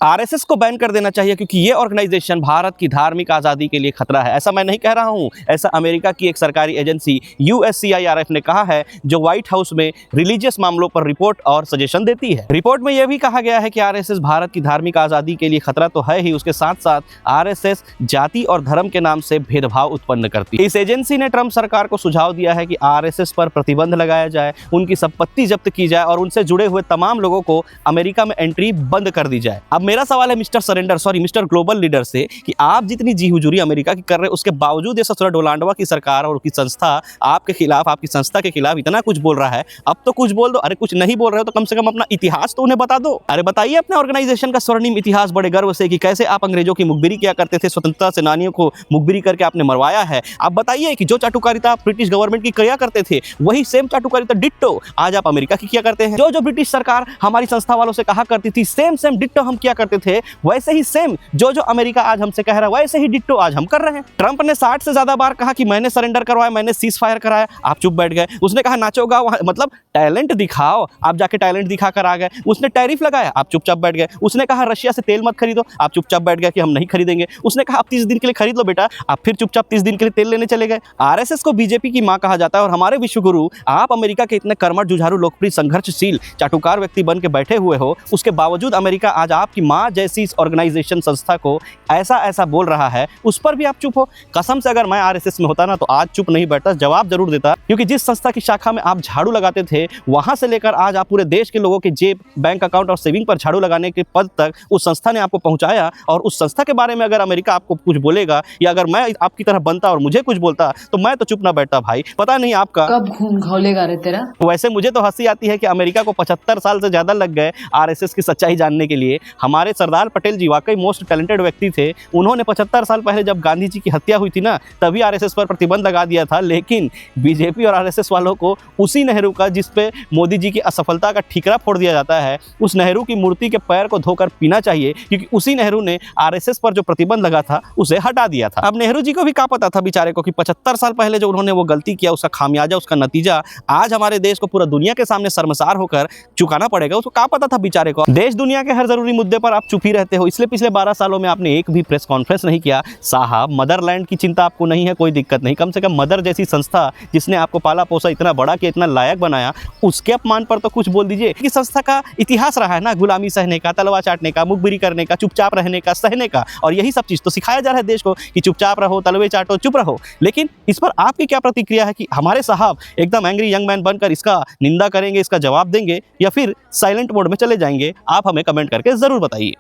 RSS को ban कर देना चाहिए क्योंकि ये ऑर्गेनाइजेशन भारत की धार्मिक आज़ादी के लिए खतरा है। ऐसा मैं नहीं कह रहा हूँ, ऐसा अमेरिका की एक सरकारी एजेंसी USCIRF ने कहा है, जो व्हाइट हाउस में रिलीजियस मामलों पर रिपोर्ट और सजेशन देती है। रिपोर्ट में यह भी कहा गया है कि आरएसएस भारत की धार्मिक आज़ादी के लिए खतरा तो है ही, उसके साथ साथ आरएसएस जाति और धर्म के नाम से भेदभाव उत्पन्न करती है। इस एजेंसी ने ट्रंप सरकार को सुझाव दिया है कि आरएसएस पर प्रतिबंध लगाया जाए, उनकी संपत्ति जब्त की जाए और उनसे जुड़े हुए तमाम लोगों को अमेरिका में एंट्री बंद कर दी जाए। अब मेरा सवाल है मिस्टर ग्लोबल लीडर से कि आप जितनी जी हुजूरी अमेरिका की कर रहे हैं, उसके बावजूद ये ससुरा डोलांडवा की सरकार और उसकी संस्था आपके खिलाफ, आपकी संस्था के खिलाफ इतना कुछ बोल रहा है। अब तो कुछ बोल दो। अरे कुछ नहीं बोल रहे हो तो कम से कम अपना इतिहास तो उन्हें बता दो। अरे बताइए अपने ऑर्गेनाइजेशन का स्वर्णिम इतिहास बड़े गर्व से कि कैसे आप अंग्रेजों की मुखबिरी किया करते थे, स्वतंत्रता सेनानियों को मुखबिरी करके आपने मरवाया है। आप बताइए कि जो चाटुकारिता ब्रिटिश गवर्नमेंट की किया करते थे, वही सेम चाटुकारिता डिट्टो आज आप अमेरिका की किया करते हैं। जो ब्रिटिश सरकार हमारी संस्था वालों से कहा करती थी, सेम डिट्टो हम किया करते थे, वैसे ही सेम जो अमेरिका आज हमसे कह रहा है, वैसे ही डिट्टो आज हम कर रहे हैं। ट्रंप ने 60 से ज्यादा बार कहा कि मैंने सरेंडर करवाया, मैंने सीज फायर कराया, आप चुप बैठ गए। उसने कहा नाचोगा, मतलब टैलेंट दिखाओ, आप जाके टैलेंट दिखा कर आ गए। उसने टैरिफ लगाया, आप चुपचाप बैठ गए। उसने कहा रशिया से तेल मत खरीदो, आप चुपचाप बैठ गए कि हम नहीं खरीदेंगे। उसने कहा आप 30 दिन के लिए खरीद लो बेटा, आप फिर चुपचाप 30 दिन के लिए तेल लेने चले गए। आरएसएस को बीजेपी की मां कहा जाता है और हमारे विश्वगुरु आप अमेरिका के इतने कर्मठ, जुझारू, लोकप्रिय, संघर्षशील, चाटुकार व्यक्ति बन के बैठे हुए हो, उसके बावजूद अमेरिका आज आपकी मां जैसी इस ऑर्गेनाइजेशन संस्था को ऐसा बोल रहा है, उस पर भी आप चुप हो। कसम से अगर मैं आरएसएस में होता ना तो आज चुप नहीं बैठता, जवाब जरूर देता। क्योंकि जिस संस्था की शाखा में आप झाड़ू लगाते थे, वहां से लेकर आज आप पूरे देश के लोगों के जेब, बैंक अकाउंट और सेविंग पर झाड़ू लगाने के पद तक उस संस्था ने आपको पहुंचाया। और उस संस्था के बारे में अगर अमेरिका आपको कुछ बोलेगा या अगर मैं आपकी तरह बनता और मुझे कुछ बोलता तो मैं तो चुप ना बैठता भाई। पता नहीं आपका कब खून खौलेगा रे तेरा। वैसे मुझे तो हंसी आती है कि अमेरिका को 75 साल से ज्यादा लग गए आरएसएस की सच्चाई जानने के लिए। हमारे सरदार पटेल जी वाकई मोस्ट टैलेंटेड व्यक्ति थे। उन्होंने 75 साल पहले जब गांधी जी की हत्या हुई थी ना, तभी आरएसएस पर प्रतिबंध लगा दिया था। लेकिन बीजेपी और आरएसएस वालों को उसी नेहरू का, जिस पे मोदी जी की असफलता का ठीकरा फोड़ दिया जाता है, उस नेहरू की मूर्ति के पैर को धोकर पीना चाहिए, क्योंकि उसी नेहरू ने आरएसएस पर जो प्रतिबंध लगा था उसे हटा दिया था। अब नेहरू जी को भी क्या पता था बेचारे को कि 75 साल पहले जो उन्होंने वो गलती किया, उसका खामियाजा, उसका नतीजा आज हमारे देश को पूरा दुनिया के सामने शर्मसार होकर चुकाना पड़ेगा। उसको क्या पता था बेचारे को। देश दुनिया के हर जरूरी मुद्दे पर आप चुप ही रहते हो, इसलिए पिछले 12 सालों में आपने एक भी प्रेस कॉन्फ्रेंस नहीं किया। साहब, मदरलैंड की चिंता आपको नहीं है, कोई दिक्कत नहीं। कम से कम मदर जैसी संस्था जिसने आपको पाला पोसा, इतना बड़ा कि इतना लायक बनाया, उसके अपमान पर तो कुछ बोल दीजिए। कि संस्था का इतिहास रहा है ना गुलामी सहने का, तलवार चाटने का, मुखबिरी करने का, चुपचाप रहने का, सहने का, और यही सब चीज़ तो सिखाया जा रहा है देश को कि चुपचाप रहो, तलवे चाटो, चुप रहो। लेकिन इस पर आपकी क्या प्रतिक्रिया है कि हमारे साहब एकदम एंग्री यंग मैन बनकर इसका निंदा करेंगे, इसका जवाब देंगे, या फिर साइलेंट मोड में चले जाएंगे? आप हमें कमेंट करके ज़रूर बताइए।